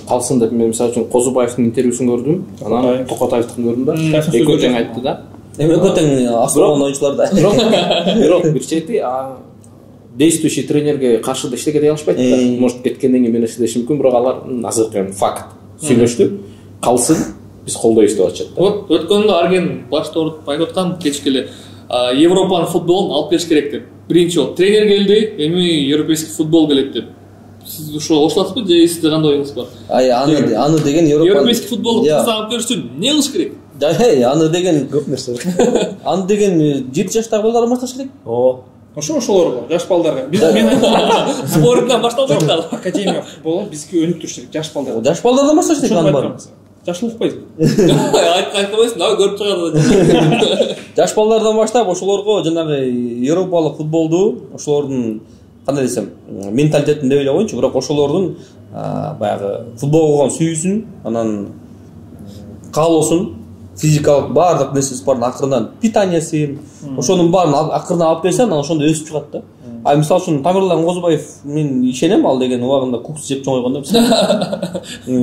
Калсын деп мен мисалы үчүн Козубаевдин интервьюсун көрдүм, анан Токотаевдин көрдүм да. Экөө тең айтты да. Экөө тең асылган оюнчулар да. Бирок бир чети действующий тренерге каршы да эчтеке дей алышпайт да. Может кеткенден кийин менен иштеши мүмкүн, бирок алар азыркы факт сүйлөштү. Калсын, биз колдойбуз деп атышат да. Вот өткөндө Арген башта айтып аткан кечке эле Европанын футболун алып бериш керек деп. Биринчи жолу тренер келди, эми европейский футбол келет деп. Сиз ошо кошуласызбы же сизде кандай оюңуз бар? Аны деген европейский футболду кызга алып бериш үчүн эмне кылыш керек? Аны деген көп нерсе. Аны деген 7 жаштагы балдардан башташ керек. Ошолорго, жаш балдарга. Мен айттым, спортунан башталбайт да. Академия футболу бизге өнүктүрүш керек жаш балдарга. Жаш балдардан башташ керек аны бар. Жашыл укпайсың. Айтканбайсың, көрүп чыгат. Жаш балдардан баштап ошолорго жанагы европалык футболду, ошолордун кандай десем, менталитетин деп эле коеюнчу, бирок ошолордун баягы футболго болгон сүйүүсүн, анан каалоосун, физикалык баардык нерсеси барын акырынан питаниясын, ошонун баарын акырынан алып берсе, анан ошондо өсүп чыгат да. Мисалы үчүн Тамырлан Козубаев мен ишенем, ал деген убагында кукс жеп чоңойгон да мисалы.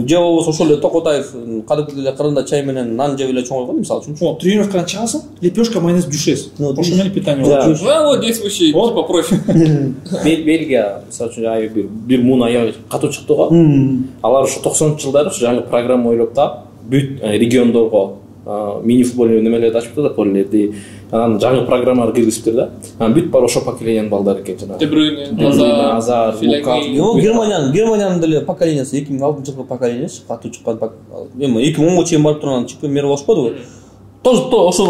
Же болбосо ошол эле Токотаев кадимки эле кырында чай менен нан жеп эле чоңойгон мисалы үчүн. Тренировкадан чыгасың, лепешка, майонез жушесиң. Ошо менен питание болот. Вот действующий типа профи. Бельгия мисалы үчүн бир муун аябай катуу чыкты го. Алар ошо 90-жылдары жаңы программа ойлоп таап, бүт региондорго мини футбольный немелерди ачыптыр да, полелерди. Анан жаңы программалар киргизиптир да. Анан бүт бар ошо поколениянын балдары экен жанагы. Де Брюйне, Азар, Лукас. Германиянын деле поколениясы 2006-жылкы поколениясы катуу чыккан. Эми 2010го чейин барып турган чемпион болушпадыбы? Тоже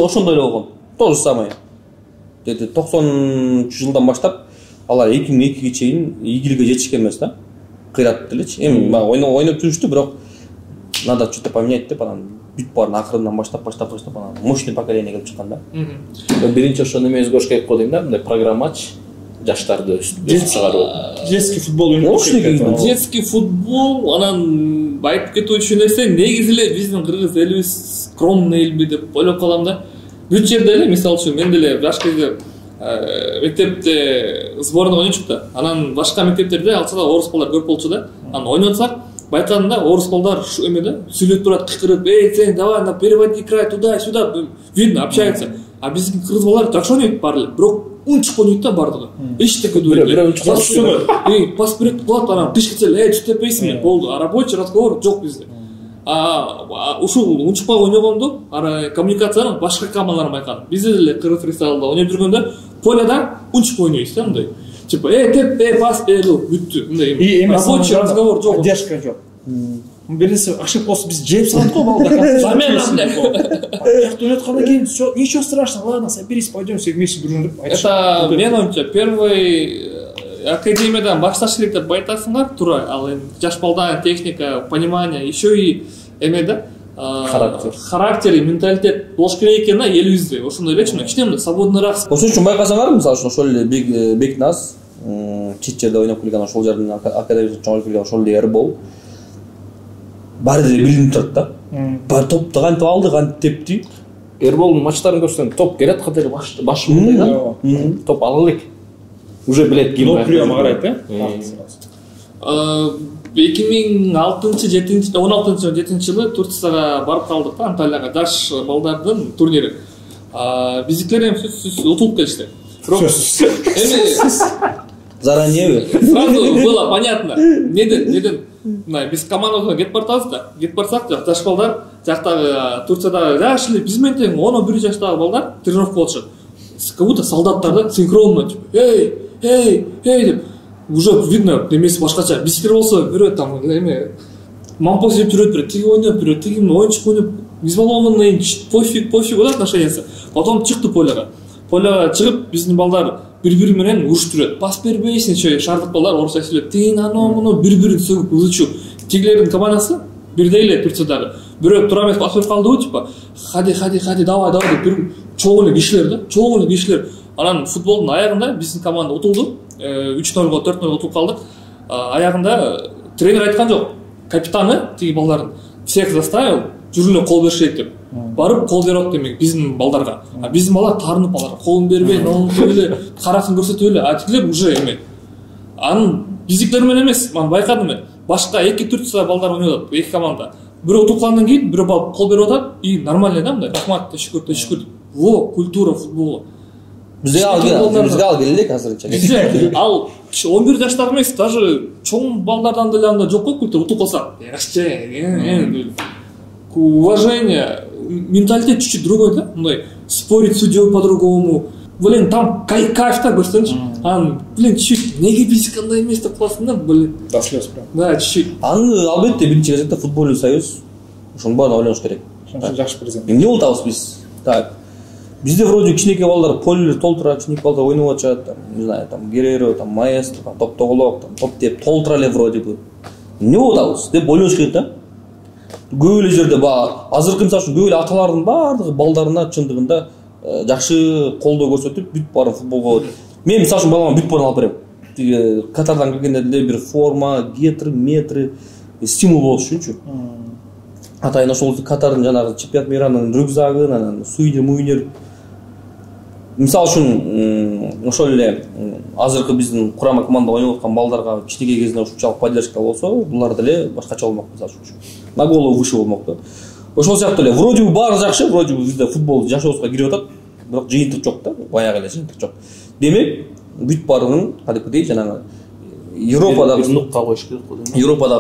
ошондой эле болгон. То же самое. 90-жылдан баштап алар 2002-ге чейин игиликке жетишкен эмес да. Кыйрат делечи. Эми ойноп жүрүштү, бирок надо что-то поменять деп анан бүт баарын акырынан баштап анан мощный поколение келип чыккан да. Биринчи ошо неме өзгөрүш керек го дейм да, мындай программач жаштарды өсүп чыгаруу. Детский футбол өнүктүрүш. Детский футбол анан айтып кетүүчү нерсе негизи эле биздин кыргыз элибиз скромный элби деп ойлоп калам да. Бүт жерде эле мисалы үчүн мен деле жаш кезде мектепте сборный ойночук да. Анан башка мектептерде алса да орус балдар көп болчу да. Анан ойнотсак байкадымда орус балдар эме да сүйлөп турат, кыйкырып, сен давай на переводи край туда-сюда, видно общается. А биздин кыргыз балдар жакшы ойнойт баары эле, бирок унчук ойнойт да бардыгы. Эчтеке дебейт. Пас берет кылат, анан тыш кетсе, түтөппейсиңби? Болду. А рабочий разговор жок бизде. Ушул унчукпай ойногондо коммуникациянын башка командаларын байкадым. Бизде деле кыргыз фристайлда ойноп жүргөндө поляда унчук ойнойбуз да мындай. Типа, теп, пас берду, бүттү. Мындай рабочий разговор жок. Поддержка жок. Биринчи ошибка болсо биз жеп салат го балдар. Замена. Жакта ойноткандан кийин всё, ничего страшного, ладно, соберись, пойдем все вместе дружно деп айтыш. Это мен оюмча первый академиядан башташ керек деп айтасыңар, туура. Ал эми жаш балдар техника, понимание, еще и эме да характер и менталитет болуш керек экен да элибизде. Ошондой элечи, кичине свободныйраак. Ошон үчүн байкасаңар, мисалы үчүн ошол эле Бекназ чет жерде ойноп келген, ошол жердин академиясында чоңоюп келген ошол эле Эрбол баары деле билинип турат да. Бар топту кантип алды, кантип тепти. Эрболдун матчтарын көрсөң, топ келет кадери баш мындай да. Топ ала элек. Уже билет ким бар. Приема карайт да. 2016-17 жылы Турцияга барып калдык да, Анталияга жаш балдардын турнири. Биздикилер эми сөзсүз утулуп келишти. Бирок эми заранее сразу было понятно. Неден биз командага кетип баратабыз да. Кетип барсак, жаш балдар жактагы Турциядагы жаш эле биз менен тең 11 жаштагы балдар тренировка болушат. Как будто солдаттар да синхронно эй деп уже видно немеси башкача. Биздикилер болсо бирөө там эме мампос жеп жүрөт, бирөө тиги ойноп, бирөө тиги оюнчук ойноп, избалованный, пофиг да отношениясы. Потом чыкты поляга чыгып биздин балдар бири-бири менен уруштурат. Пас бербейсиң, еще шаардык балдар орусча сүйлөп, тиин ано бири-бирин сөгүп ылычуу. Тигилердин командасы бирдей эле Турциядагы. Бирөө тура эмес пас берип калдыбы, типа, хади, давай деп бир чоң эле кишилер. Анан футболдун аягында биздин команда утулду. 3-0-го 4-0 утуп калдык. аягында тренер айткан жок, капитаны тиги балдардын всех заставил жүрүңөр кол беришет деп. Барып кол берип демек биздин балдарга. А биздин балдар тарынып алар, колун бербей, ноңуп эле, карасын көрсөтүп эле. А тигилер уже эме. Анын биздикилер менен эмес, мен байкадым мен. Башка 2-4 балдар ойнойт, эки команда. Бирөө утуккандан кийин бирөө балып кол берип атат, и нормально да мындай. Рахмат, тешкүр. Во, культура футболу. Бизге ал келелек азырынча. Ал 11 жаштагы эмес, даже чоң балдардан деле анда жок го культура. Утуп калса, уважение, менталитет чуть-чуть другой, да? Мындай спорить с судьей по-другому. Блин, там кайф да көрсөңчү. Чуть-чуть неге биз кандай эмес деп каласың да, до слез прям. Да, чуть-чуть. Аны албетте биринчи кезекте футбольный союз ошонун баарын ойлонуш керек. Ошон жакшы президент. Эмне болуп атабыз биз? Так. Бизде вроде кичинекей балдар полилер толтура, кичинекей балдар ойноп атышат, там, не знаю, там Гереро, там Маэстро, там топ-тоголок, там топ деп толтура эле вроде бы. Эмне болуп атабыз деп ойлонуш керек да. Көп эле жерде азыркы мисалы үчүн көп эле аталардын баардыгы балдарына чындыгында жакшы колдоо көрсөтүп бүт баарын футболго. Мен мисалы үчүн балама бүт баарын алып берем. Тиги Катардан келгенде деле бир форма, гетры, метры, стимул болуш үчүнчү. Атайын ошол Катардын жанагы чемпионат миранын рюкзагы, анан суйнер. Мисалы үчүн ошол эле азыркы биздин курама команда ойноп аткан балдарга кичинекей кезинен ушунчалык поддержка болсо, булар деле башкача болмок мисалы үчүн. На голову выше болмок да. Ошол сыяктуу эле вроде бы баары жакшы, вроде бы бизде футбол жашообузга кирип атат, бирок жыйынтык жок да, баягы эле жыйынтык жок. Демек, бүт баарынын кадимкидей жанагы Европадагы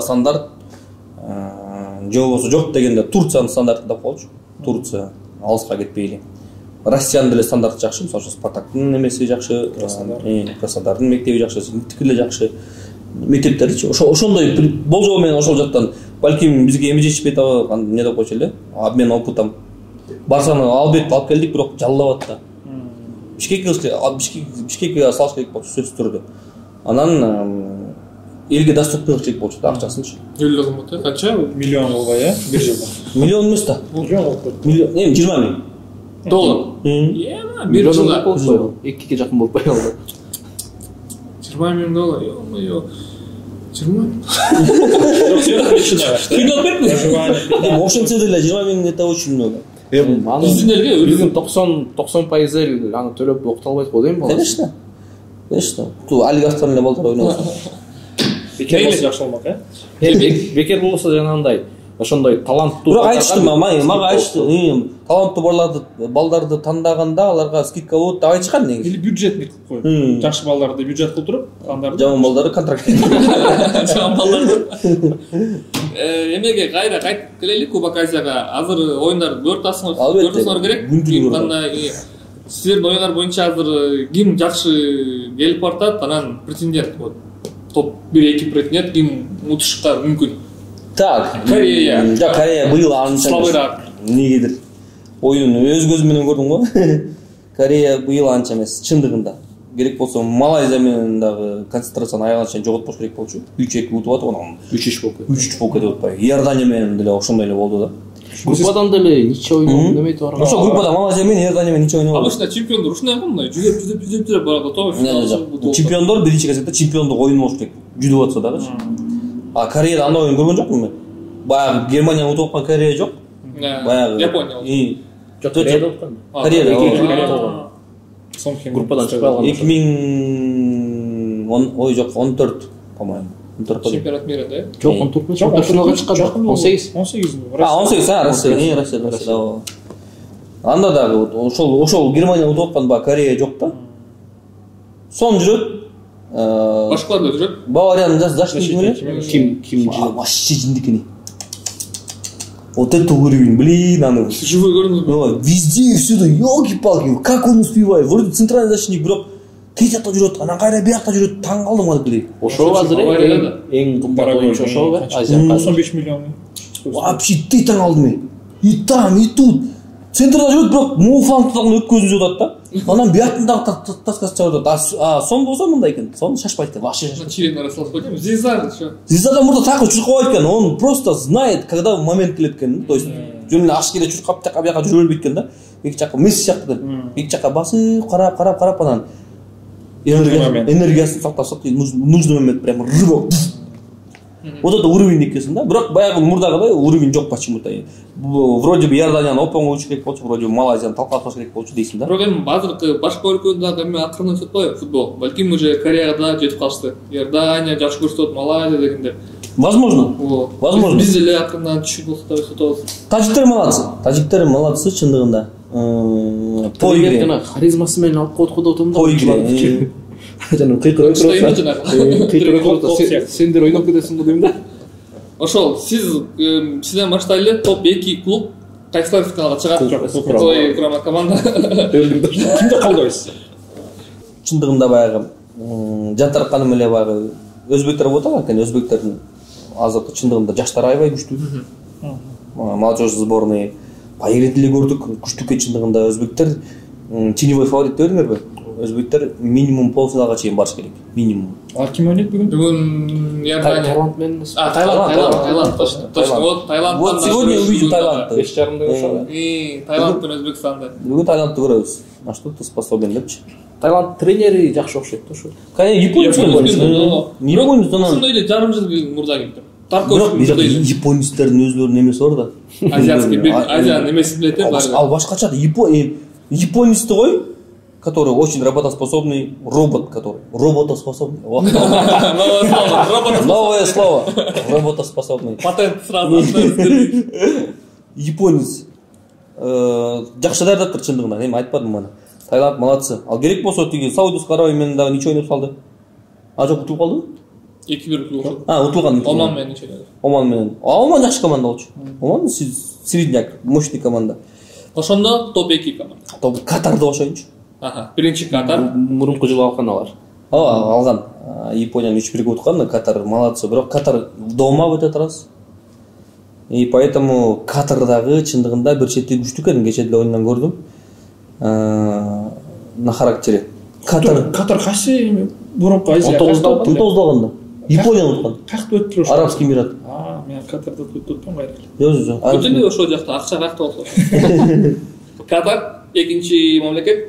стандарт же болбосо жок дегенде Турциянын стандартында болчу. Турция алыска кетпейли. Россиянын деле стандарты жакшы, мисалы үчүн Спартактын эмеси жакшы, Краснодардын мектеби жакшы, Синиктики эле жакшы. Мектептерчи ошондой болжол менен ошол жактан балким бизге эми жетишпей атабы, эмне деп койчу эле, обмен опытом. Барсаны албетте алып келдик, бирок жаллабат да. Бишкекке салыш керек болчу сөзсүз түрдө. Анан элге доступный керек болчу да акчасынчы. Эл кызмат, канча? Миллион болбой, бир жылда. Миллион эмес да. Миллион, эми 20 миң доллар. Бир жылда 2-ге жакын болуп калды. 20 миң доллар, ё-моё. 20 миң. Кино берди. Ошентсе деле 20 миң это очень много. Биздин элге биздин 90% эл аны төлөп окута албайт го дейм баласы. Конечно. Конечно. Ту олигархтар эле балдар ойнойт. Бекер болсо жакшы болмок, Бекер болсо жанагындай ошондой таланттуу. Бирок айтышты мага айтышты, таланттуу балдарды тандаганда аларга скидка болот деп айтышкан негизи. Или бюджет кылып коюп. Жакшы балдарды бюджет кылдырып, андарды жаман балдарды контракт. Жаман балдарды. Эмеге кайра кайтып келели Кубок Азияга. Азыр оюндар көрсөңөр керек. Кандай силердин оюндар боюнча азыр ким жакшы келип бартат, анан претендент болот. Топ 1-2 претендент ким утушка мүмкүн. Так, Корея. Жок, Корея быйыл анча слабыраак. Негедир. Оюнун өз көзүм менен көрдүм го. Корея быйыл анча эмес, чындыгында. Керек болсо Малайзия менен дагы концентрацияны аягына чейин жоготпош керек болчу. 3-2 утуп атып, анан 3-3 болуп кетти. 3-3 болуп кетип атпайбы. Иордания менен деле ошондой эле болду да. Группадан деле ниче ойноо неметип барган. Ошо группада Малайзия менен Иордания менен ниче ойноо. Обычно чемпиондор ушундай го, мындай жүзөп барат то. Чемпиондор биринчи кезекте чемпиондук ойын болуш керек. Жүзүп атса дагычы. А Кореяда андай ойын көргөн жокмун мен. Баягы Германияны утуп аткан Корея жок. Баягы Япония. Жок, Кореяда уткан. Кореяда. Группадан чыгып алган. 2014, по-моему. Чемпионат мира, да? Жок, 14 жок, финалга чыккан. 18. 18. Россия. Анда дагы ошол Германияны утуп аткан баягы Корея жок да. Сон жүрөт. Башкаларда жүрөт. Баварияның защитникине. Ким вообще жиндикини. Вот это уровень, блин, аны. Живой көрүнүп. Везде и всюду, ёлки-палки, как он успевает? Вроде центральный защитник, бирок тез жакта жүрөт, анан кайра биякта жүрөт, таң калдым аны билей. Ошол азыр эң кымбат оюнчу ошол бе? Азияга 95 миллион. Вообще ты таң калдым мен. И там, и тут. Центрда жүрөт, бирок муфланг тагын өткөзүп жатат да. Анан биятындагы таскасы чабып жатат. А сон болсо мындай экен. Сон шашпайт экен, вообще шашпайт. Член арасында койдум. Зиза. Зизада мурда такой чуркабайт экен. Он просто знает, когда момент келет экен. То есть жөн эле аш келе чуркап жака бияка жүрө бербейт экен да. Эки жака Месси сыяктуу. Эки жака басып, карап анан энергиясын сактап нужный момент прям рывок. Вот это уровень экенсин да. Бирок баягы мурдагыдай уровень жок почему-то. Вроде бы Иорданияны оп-оңой учуш керек болчу, вроде бы Малайзияны талкатпаш керек болчу дейсиң да. Бирок эми азыркы башка өлкөлөрдө эми акырын өтүп атпайбы футбол. Балким уже Кореяга да жетип калышты. Иордания жакшы көрсөтөт, Малайзия дегендер. Возможно. Возможно. Биз эле акырынан түшүп болсо да өсөтөбүз. Тажиктер молодцы. Тажиктер молодцы чындыгында. По игре жана харизмасы менен алып коет кодо отум да. По игре. Жаным кыйкырып турат. Сендер ойноп кетесиң го дейм да. Ошол сизден баштайлы топ 2 клуб кайсылар финалга чыгат? Той курама команда. Кимди колдойсуз? Чындыгында баягы жантарканым эле баягы өзбектер болот экен, өзбектердин азыркы чындыгында жаштары аябай күчтүү. Молодежь сборной Пайгеринди эле көрдүк, күчтүү экен чындыгында өзбектер теневой фаворит дебеңерби? Өзбектер минимум полфиналга чейин барыш керек. Минимум. Алар ким ойнойт бүгүн? Бүгүн Иордания. Таиланд менен. Таиланд точно. Вот Таиланд. Вот сегодня увидим Таиланд. 5:30 ошо. Таиланд менен Өзбекстанды. Бүгүн Таиландты көрөбүз. На что ты способен депчи. Таиланд тренери жакшы окшойт да ошо. Конечно, японецтен ошондой эле жарым жыл мурда келди. Бирок японецтердин өзлөрүнүн эмеси бар да. Азиатский, Азиянын эмесин билет баары. Ал башкача японецти кой, который очень работоспособный, робот, который работоспособный. Новое слово. Работоспособный. Патент сразу. Японец. Жакшы даярдап чындыгында, эми айтпадым мына. Таиланд молодцы. Ал керек болсо тиги Саудовская Аравия менен дагы ниче ойноп салды. Жок утуп калды? 2-1 утулган. Утулган. Оман менен ниче ойноду? Оман менен. Оман жакшы команда болчу. Оман средняк, мощный команда. Ошондо топ 2 команда. Топ Катарды кошоюнчу. Биринчи Катар. Мурунку жылы алган алар. Алган. Японияны 3-1 уткан, Катар молодцы. Бирок Катар дома в этот раз. И поэтому Катардагы чындыгында бир чети күчтүү экен, кече деле оюндан көрдүм. На характере. Катар кайсы мурунку Азия? 19 алганда. Японияны уткан. Каякта өттүр ошо? Арабский Эмират. Мен Катарда өттүм кайра. Жок. Бүтүн эле ошол жакта акча каякта болсо. Катар экинчи мамлекет.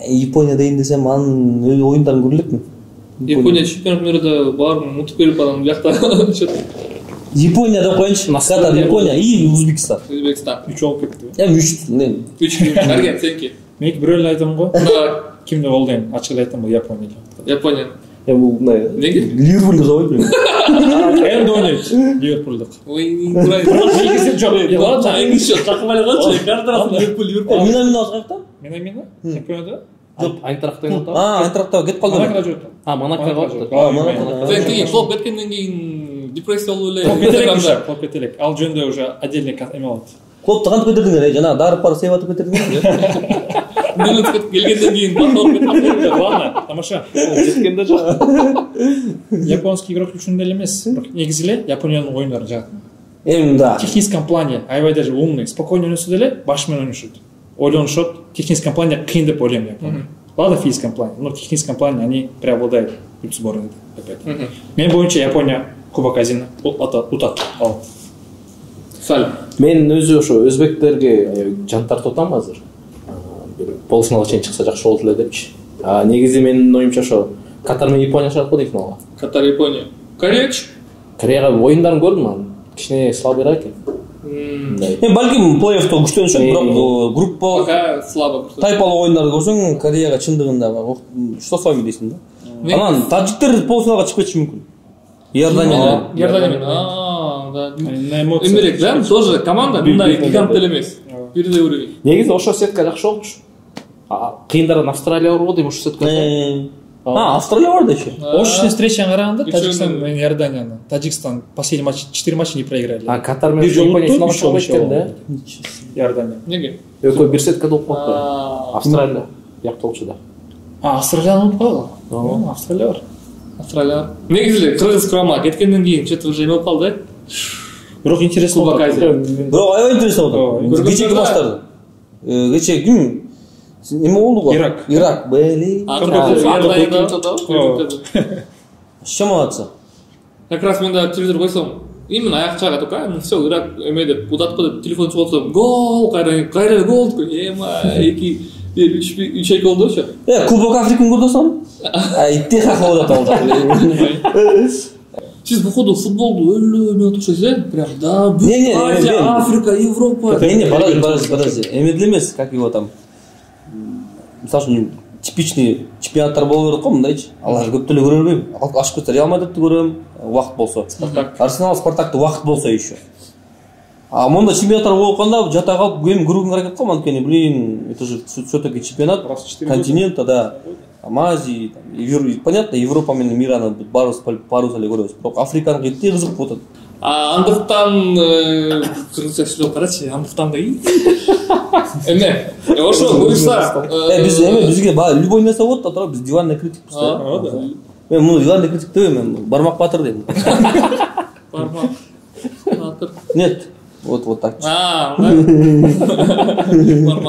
Япония дейин десем, анын оюндарын көрө элекмин. Япония чемпионат мирде баарын утуп берип анан биякта. Япония деп коеюнчу. Катар, Япония и Өзбекстан. 3 болуп кетти. 3 Арген сенки. Мен бирөө эле айтам го. Кимди колдойм? Ачык эле айтам го, Япония. Япония. Бул неге? Ливерпуль забойт. Эми ойнойт Ливерпулдук. Ой, бурай. Негизи жок. Ладно, эңиши такмай койчу. Кардырас Ливерпуль. Мина озгакта? Мина? Японияда? Айнтрахтан отто. Айнтрахта кетип калды. Монакага отто. Сен кийин клуб кеткенден кийин депрессия болуп эле. Клуб кетелек. Ал жөнүндө уже отдельный эме болот. Клубду кантип кетирдиңер? Жана дарып барып сыйватып кетирдиңер. Минут келгенден кийин башалып кетти. Ладно, тамаша. Жеткенде жок. Японский игрок үчүн деле эмес. Негизи эле Япониянын оюндары жагат. Эми да. В техническом плане аябай даже умный, спокойно ойносо деле баш менен ойношот. Ойлонушот. В техническом плане кыйын деп ойлойм Япония. Ладно, в физическом плане, но в техническом плане они преобладают в сборной. Мен боюнча Япония Кубок Азияны утат. Сал. Мен өзү ошо өзбектерге жан тартып атам азыр. Бир полуфиналга чейин чыкса жакшы болот эле депчи. Негизи менин оюмча ошо Катар менен Япония чыгат го дейт финалга. Катар, Япония. Кореячы? Кореяга оюндарын көрдүм анын. Кичине слабыйраак экен. Балким плей-оффто күчтөнүшөт, бирок группа пока слабо. Тайпалык оюндарды көрсөң, Кореяга чындыгында что с вами дейсиң да. Анан тажиктер полуфиналга чыгып кетиши мүмкүн. Иордания менен. Да. Эмирек, да, тоже команда мындай гигант эле эмес. Бирдей уровень. Негизи ошо сетка жакшы болчу. Кыйындардан Австралия бар го дейм ошо сетка. Австралия бар да еще. Ошол встречаны караганда Тажикстан менен Иорданияны. Таджикстан последний матч 4 матча не проиграли. Катар менен Япония финалга чыгып кеткен да. Иордания. Неге? Экөө бир сеткада болуп калды. Австралия бияк болчу да. Австралияны утуп калды. Австралия бар. Австралия. Негизи кыргыз курама кеткенден кийин че-то уже эме болуп калды. Бирок интересно болду. Бирок аябай интересно болду. Кечеги маштарды. Кече ким? Эме болду го? Ирак. Бели. Что молодцы? Как раз мен да телевизор койсом, именно аяк жагы только, ну все, Ирак эме деп удатпы деп телефон чыгып отсом, гол, кайра гол, эма, эки 3-2 болду ошо. Кубок Африканы көрдүсүң? Итти хахоо да болду. Сиз походу футболду өлө ойноп атышсыз, прям да. Азия, Африка, Европа. Подожди. Эмеде эмес, как его там. Мисалы үчүн типичный чемпионаттар боло берет го мындайчы. Алар көп деле көрө бербейм. Ашып кетсе Реал Мадридти көрөм, убакыт болсо. Арсенал, Спартакты убакыт болсо еще. А монда чемпионаттар болуп атканда жата калып эми көргөнгө аракет кылам, анткени блин, это же всё-таки чемпионат континента, да. Азии, понятно, Европа менен мираны баарыбыз парус эле көрөбүз. Бирок Африканы кетти кызык болуп атат. Андыктан кыргызча сүйлөп карачы, андыктан да эме ошо буюрса бизге любой нерсе болот да, туурабы, биз диванный критикпиз да. Мен муну диванный критик дебейм, мен Бармак Батыр дейм. Бармак Батыр. Нет, вот так. Бармак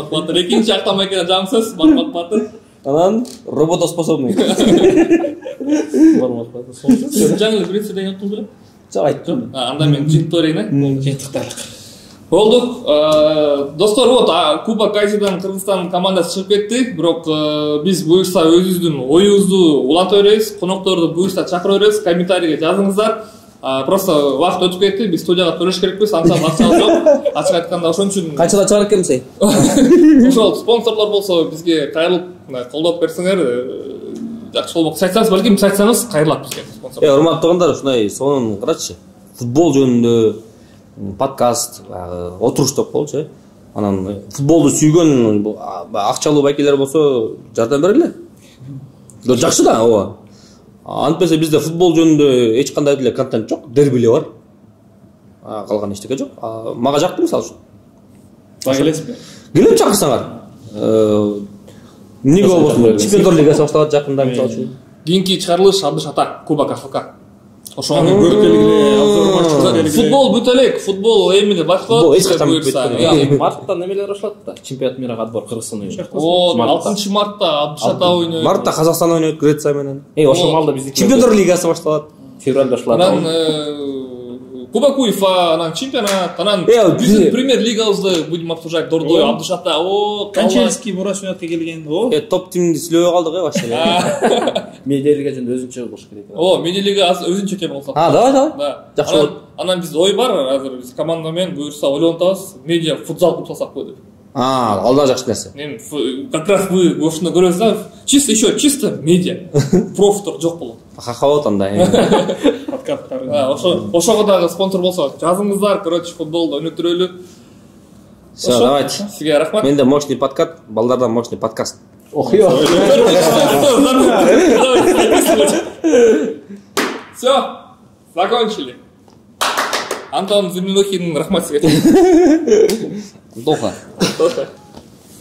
Батыр. Экинчи автомекене жамсыз Бармак Батыр. Анан работоспособный. Бармак Батыр. Жаңы эле биринчи деген аттың беле? Жок айттым. Анда мен жыйынтып Жыйынтыктайлык. Болду. Достор, вот Кубок Азиядан Кыргызстан командасы чыгып кетти, бирок биз буюрса өзүбүздүн оюбузду уланта беребиз, конокторду буюрса чакыра беребиз, комментарийге жазыңыздар. Просто вакыт өтүп кетти, биз студияга төлөш керекпиз, ансам акчабыз жок. Ачык айтканда ошон үчүн канчада чыгарып келмесей. Ошол спонсорлор болсо бизге кайрылып колдоп берсеңер жакшы болмок. Сайтсаңыз балким сайтсаңыз кайрылат бизге спонсор. Урматтуу туугандар, ушундай сонун карачы. Футбол жөнүндө подкаст, отуруш деп коелучу. Анан футболду сүйгөн акчалуу байкелер болсо жардам берели. Жакшы да, ооба. Антпесе бизде футбол жөнүндө эч кандай деле контент жок, дерби эле бар. Калган эчтеке жок. Мага жакты мисалы үчүн. Келесизби? Келем чакырсаңар. Эмне болбосун? Чемпиондор лигасы башталат жакында мисалы үчүн. Кийинки чыгарылыш Абдыш Ата, Кубок АФК. Ошону көрүп келгиле, обзор матчтар. Футбол бүтө элек, футбол эмне башталат? Эч качан бүтпөйт. Мартта немелер башталат да. Чемпионат мира отбор Кыргызстан ойнойт. 6 мартта Абдыш Ата ойнойт. Мартта Казакстан ойнойт Греция менен. Ошол малда биздики Чемпиондор лигасы башталат. Февраль башталат. Анан Кубок УЕФА, анан чемпионат, анан биздин премьер лигабызды будем обсуждать. Дордой, Абдыш Ата, Канчельский Бурасунатка келген. Топ тимди сүйлөбөй калдык вообще. Медиа лига жөнүндө өзүнчө кылыш керек. Медиа лига өзүнчө тема болсо. Давай. Жакшы болот. Анан биз ой бар, азыр биз команда менен буюрса ойлонуп атабыз, медиа футзал кылып салсак го деп. Алда жакшы нерсе. Мен как раз вы ошону көрөсүз да, чисто медиа. Профтор жок болот. Хахабот анда. Подкасттар. Ошого дагы спонсор болсо жазыңыздар, короче, футболду өнүктүрөлү. Всё, давайте. Сизге рахмат. Менде мощный подкаст, балдардан мощный подкаст. Окуй. Все, закончили. Антон Зимнохин, рахмат сизге.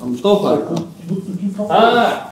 Антоха.